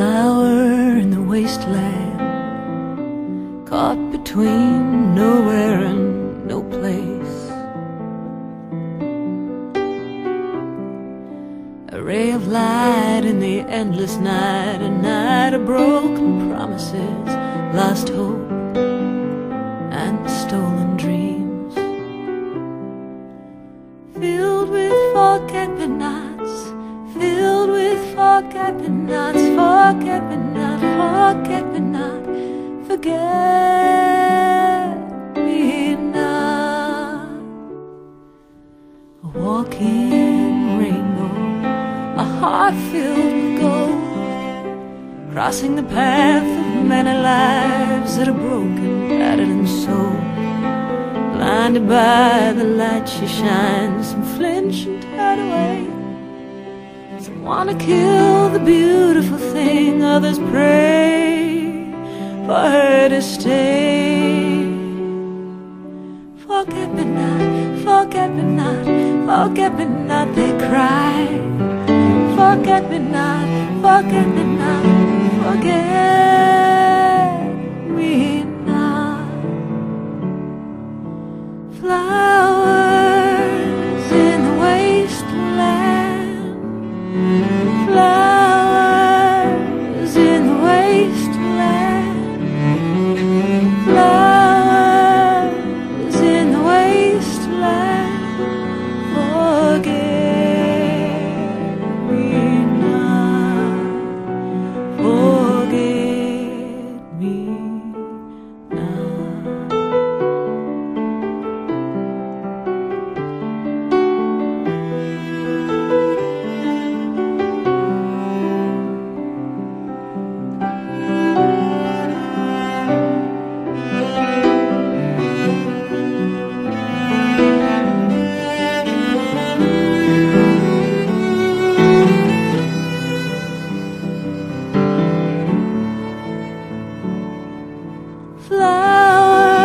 flower in the wasteland, caught between nowhere and no place. A ray of light in the endless night, a night of broken promises, lost hope and stolen dreams. Filled with forget-me-nots, filled with forget-me-nots, forget-me-not, forget-me-not, forget-me-not. A walking rainbow, a heart filled with gold, crossing the path of many lives that are broken, battered and sold. Blinded by the light she shines, some flinch and turn away. Some wanna kill the beautiful thing, others pray for her to stay. Forget-me-not, forget-me-not, forget-me-not, they cry. Forget-me-not, forget-me-not, forget